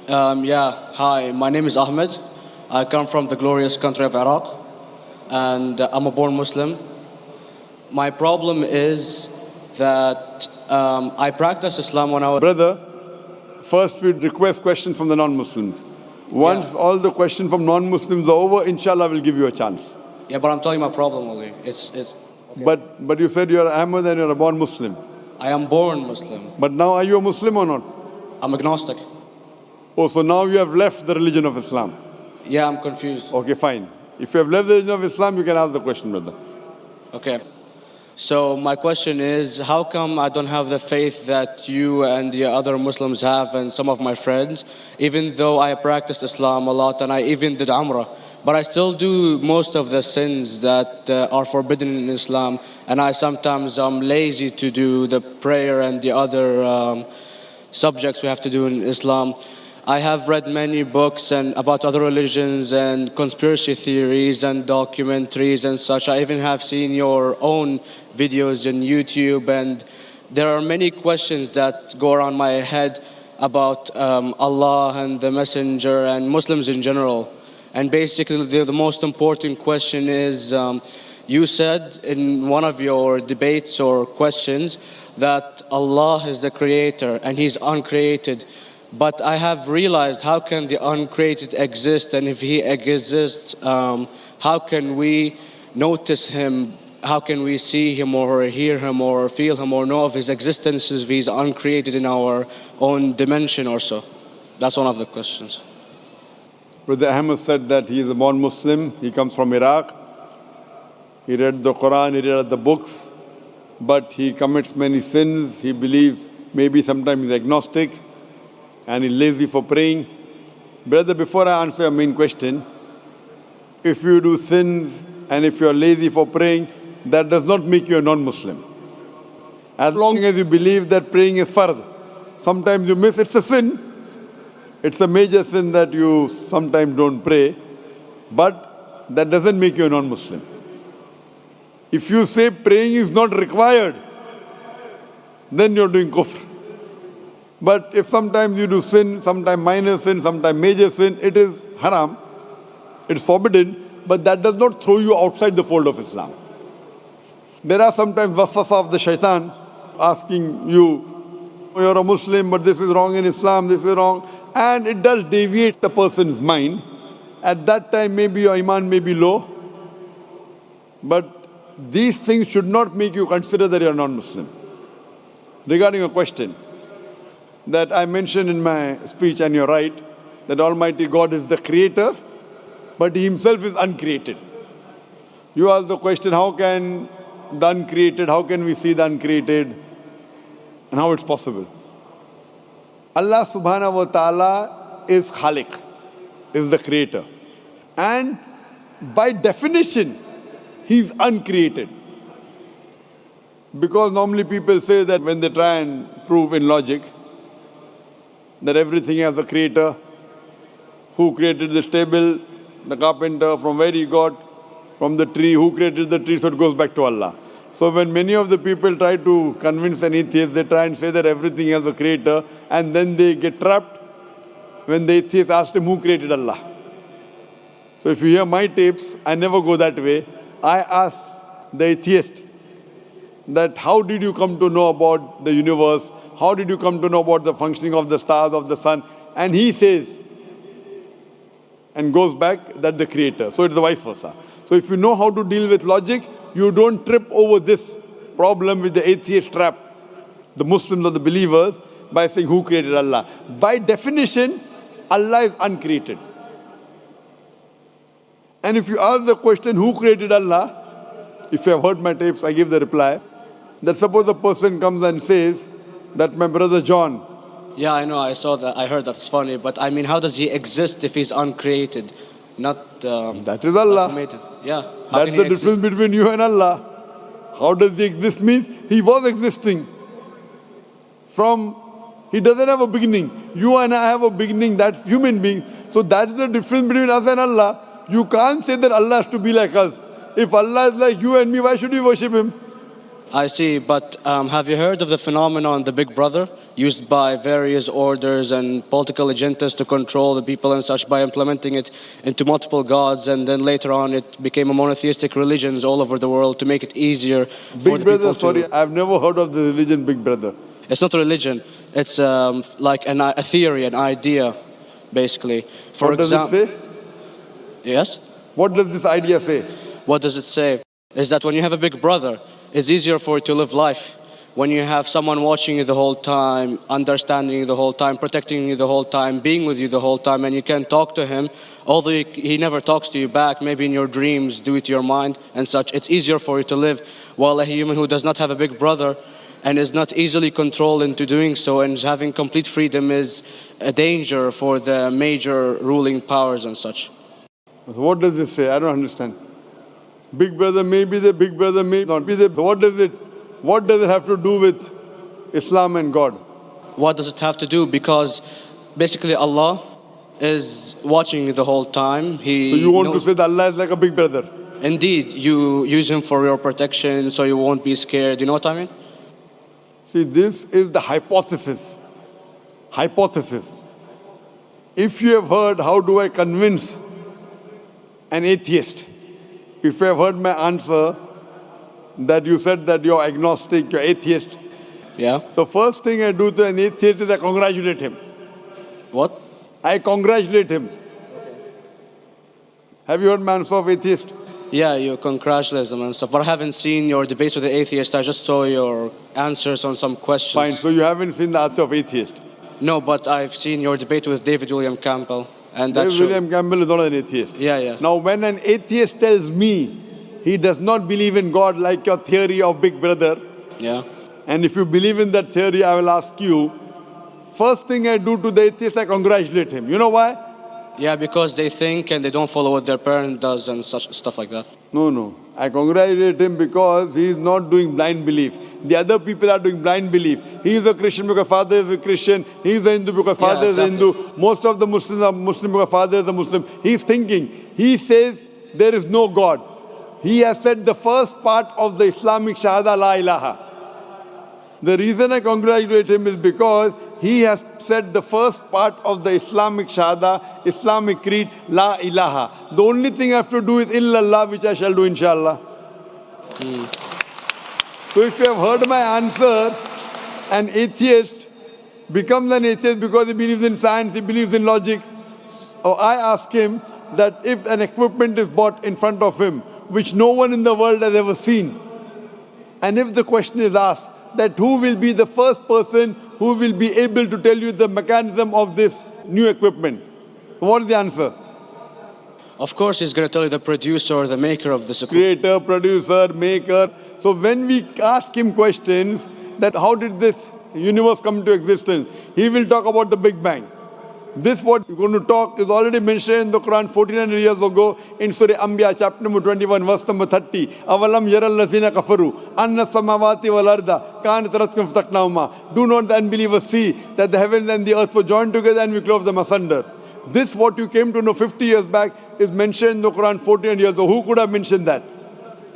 Hi, my name is Ahmed. I come from the glorious country of Iraq, and I'm a born Muslim. My problem is that I practiced Islam when I was... Brother, first we request questions from the non-Muslims. Once all the questions from non-Muslims are over, inshallah we'll give you a chance. Yeah, but I'm telling you my problem only. Okay. But you said you're Ahmed and you're a born Muslim. I am born Muslim. But now are you a Muslim or not? I'm agnostic. Oh, so now you have left the religion of Islam. Yeah, I'm confused. Okay, fine. If you have left the religion of Islam, you can ask the question, brother. Okay. So my question is, how come I don't have the faith that you and the other Muslims have and some of my friends, even though I practiced Islam a lot and I even did Umrah, but I still do most of the sins that are forbidden in Islam, and I sometimes am lazy to do the prayer and the other subjects we have to do in Islam. I have read many books about other religions and conspiracy theories and documentaries and such. I even have seen your own videos on YouTube, and there are many questions that go around my head about Allah and the Messenger and Muslims in general. And basically the most important question is, you said in one of your debates or questions that Allah is the creator and He's uncreated. But I have realized, how can the uncreated exist? And if He exists, how can we notice Him? How can we see Him or hear Him or feel Him or know of His existence if He's uncreated in our own dimension or so? That's one of the questions. Brother Ahmed said that he is a born Muslim. He comes from Iraq. He read the Quran, he read the books, but he commits many sins. He believes maybe sometimes he's agnostic, and he's lazy for praying. Brother, before I answer your main question, if you do sins and if you're lazy for praying, that does not make you a non-Muslim. As long as you believe that praying is fard, sometimes you miss, it's a sin. It's a major sin that you sometimes don't pray, but that doesn't make you a non-Muslim. If you say praying is not required, then you're doing kufr. But if sometimes you do sin, sometimes minor sin, sometimes major sin, it is haram, it's forbidden, but that does not throw you outside the fold of Islam. There are sometimes waswasa of the shaitan asking you, you're a Muslim, but this is wrong in Islam, this is wrong, and it does deviate the person's mind. At that time, maybe your iman may be low, but these things should not make you consider that you're non-Muslim. Regarding a question that I mentioned in my speech, and you're right, that Almighty God is the creator, but He Himself is uncreated. You ask the question, how can the uncreated, how can we see the uncreated, and how it's possible? Allah subhanahu wa ta'ala is Khaliq, is the creator. And by definition, He's uncreated. Because normally people say that when they try and prove in logic that everything has a creator, who created this table, the carpenter, from where he got, from the tree, who created the tree, so it goes back to Allah. So when many of the people try to convince an atheist, they try and say that everything has a creator, and then they get trapped when the atheist asks him who created Allah. So if you hear my tapes, I never go that way. I ask the atheist that how did you come to know about the universe? How did you come to know about the functioning of the stars, of the sun? And he says, and goes back, that the creator. So it's the vice versa. So if you know how to deal with logic, you don't trip over this problem with the atheist trap, the Muslims or the believers, by saying who created Allah. By definition, Allah is uncreated. And if you ask the question, who created Allah? If you have heard my tapes, I give the reply. That suppose a person comes and says that my brother John. Yeah, I know, I saw that, I heard that's funny, but I mean, how does he exist if he's uncreated? Not that is Allah. Yeah. That's the difference between you and Allah. How does he exist means he was existing. He doesn't have a beginning. You and I have a beginning, that's human being. So that is the difference between us and Allah. You can't say that Allah has to be like us. If Allah is like you and me, why should we worship Him? I see, but have you heard of the phenomenon, the Big Brother? used by various orders and political agendas to control the people and such by implementing it into multiple gods, and then later on it became a monotheistic religions all over the world to make it easier for Big the Brother, people to... sorry, I've never heard of the religion Big Brother. It's not a religion. It's like a theory, an idea, basically. For What does it say? Yes? What does this idea say? What does it say? Is that when you have a big brother, it's easier for you to live life. When you have someone watching you the whole time, understanding you the whole time, protecting you the whole time, being with you the whole time, and you can talk to him, although he never talks to you back, maybe in your dreams, due to your mind and such, it's easier for you to live. While a human who does not have a big brother and is not easily controlled into doing so and is having complete freedom is a danger for the major ruling powers and such. What does this say? I don't understand. Big Brother may be the Big Brother, may not be the... What does it have to do with Islam and God? What does it have to do? Because basically Allah is watching you the whole time. So you want to say that Allah is like a big brother? Indeed, you use him for your protection so you won't be scared. You know what I mean? See, this is the hypothesis. Hypothesis. If you have heard, how do I convince an atheist? If you have heard my answer, that you said that you're agnostic, you're atheist. Yeah. So first thing I do to an atheist is I congratulate him. What? I congratulate him. Have you heard my answer of atheist? Yeah, you congratulate them and stuff. But I haven't seen your debates with the atheist. I just saw your answers on some questions. Fine, so you haven't seen the answer of atheist? No, but I've seen your debate with David William Campbell. And David William Campbell is not an atheist. Yeah, yeah. Now when an atheist tells me he does not believe in God like your theory of Big Brother, yeah, and if you believe in that theory, I will ask you, first thing I do to the atheist, I congratulate him. You know why? Yeah, because they think and they don't follow what their parent does and such stuff like that. No. I congratulate him because he is not doing blind belief. The other people are doing blind belief. He is a Christian because father is a Christian. He is a Hindu because father is a Hindu. Most of the Muslims are Muslim because father is a Muslim. He is thinking. He says there is no God. He has said the first part of the Islamic Shahada, La ilaha. The reason I congratulate him is because he has said the first part of the Islamic Shahada, Islamic Creed, La ilaha. The only thing I have to do is illallah, which I shall do inshallah. So if you have heard my answer, an atheist becomes an atheist because he believes in science, he believes in logic. Or I ask him that if an equipment is bought in front of him, which no one in the world has ever seen, and if the question is asked, that who will be the first person who will be able to tell you the mechanism of this new equipment? What is the answer? Of course, he's going to tell you the producer or the maker of this equipment. Creator, producer, maker. So when we ask him questions that how did this universe come into existence, he will talk about the Big Bang. This what we're going to talk is already mentioned in the Quran 1400 years ago in Surah Anbiya chapter number 21 verse number 30. Avalam yaral lazina kafaru anna samawati wal arda kanat ratkum fataknahuma. Do not the unbelievers see that the heavens and the earth were joined together and we clove them asunder. This what you came to know 50 years back is mentioned in the Quran 1400 years ago. Who could have mentioned that?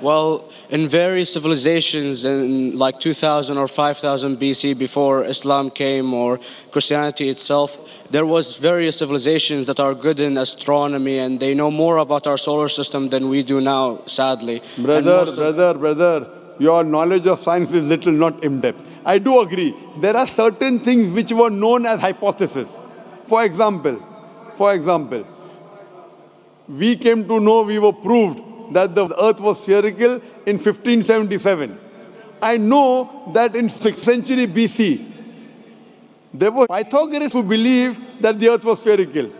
Well, in various civilizations in like 2000 or 5000 BC before Islam came or Christianity itself, there was various civilizations that are good in astronomy and they know more about our solar system than we do now, sadly. Brother, your knowledge of science is little, not in-depth. I do agree. There are certain things which were known as hypotheses. For example, we came to know, we were proved that the earth was spherical in 1577. I know that in 6th century BC, there were Pythagoreans who believed that the earth was spherical.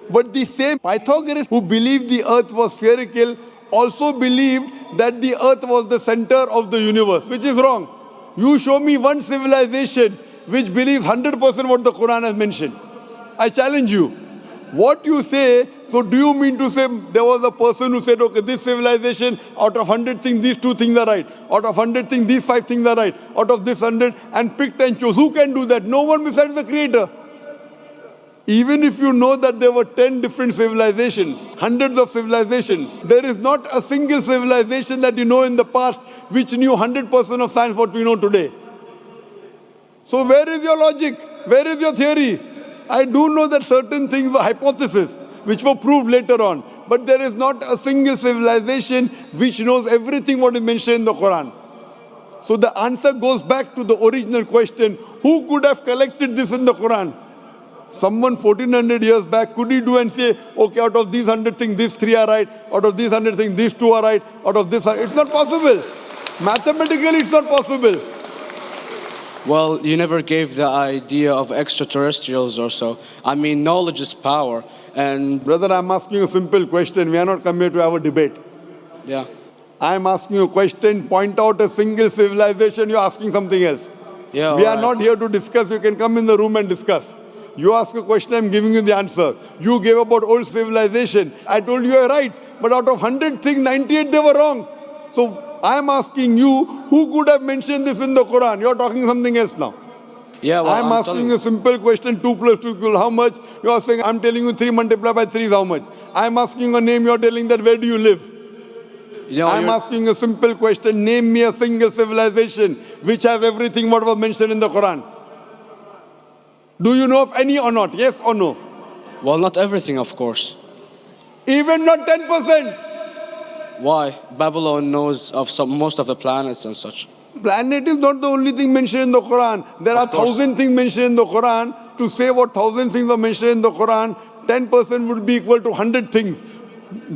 But the same Pythagoreans who believed the earth was spherical also believed that the earth was the center of the universe, which is wrong. You show me one civilization which believes 100% what the Quran has mentioned. I challenge you. What you say, so do you mean to say there was a person who said, okay, this civilization, out of 100 things, these 2 things are right. Out of 100 things, these 5 things are right. Out of this 100, and picked and chose. Who can do that? No one besides the Creator. Even if you know that there were 10 different civilizations, hundreds of civilizations, there is not a single civilization that you know in the past which knew 100% of science what we know today. So where is your logic? Where is your theory? I do know that certain things were hypotheses, which were proved later on. But there is not a single civilization which knows everything what is mentioned in the Quran. So the answer goes back to the original question, who could have collected this in the Quran? Someone 1400 years back, could he do and say, okay, out of these 100 things, these 3 are right, out of these 100 things, these 2 are right, out of this, it's not possible. Mathematically, it's not possible. Well, you never gave the idea of extraterrestrials or so. I mean, knowledge is power. And Brother, I'm asking a simple question. We are not come here to have a debate. yeah. I'm asking you a question, point out a single civilization, you're asking something else. Yeah, We are alright. not here to discuss. You can come in the room and discuss. You ask a question, I'm giving you the answer. You gave about old civilization. I told you you're right. But out of 100 things, 98 they were wrong. So I'm asking you, who could have mentioned this in the Quran? You're talking something else now. Yeah, well, I'm asking a simple question, 2 plus 2 equal how much? You are saying, I'm telling you 3 multiplied by 3 is how much? I'm asking a name, you're telling that where do you live? I'm asking a simple question, name me a single civilization which has everything what was mentioned in the Quran. Do you know of any or not? Yes or no? Well, not everything, of course. Even not 10%. Why? Babylon knows of most of the planets and such. Planet is not the only thing mentioned in the Quran. There are 1,000 things mentioned in the Quran. To say what 1,000 things are mentioned in the Quran, 10% would be equal to 100 things.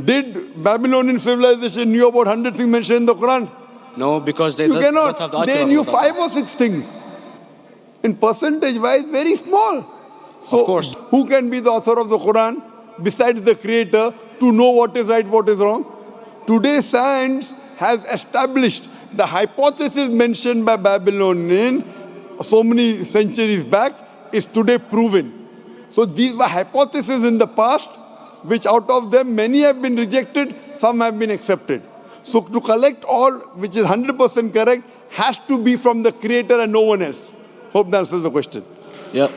Did Babylonian civilization knew about 100 things mentioned in the Quran? No, because they You don't have the cannot. They IQ knew level that 5 or 6 things. In percentage wise, very small. So, Of course. who can be the author of the Quran besides the creator to know what is right, what is wrong? Today, science has established the hypothesis mentioned by Babylonian so many centuries back is today proven. So these were hypotheses in the past, which out of them many have been rejected, some have been accepted. So to collect all which is 100% correct has to be from the creator and no one else. Hope that answers the question. Yeah.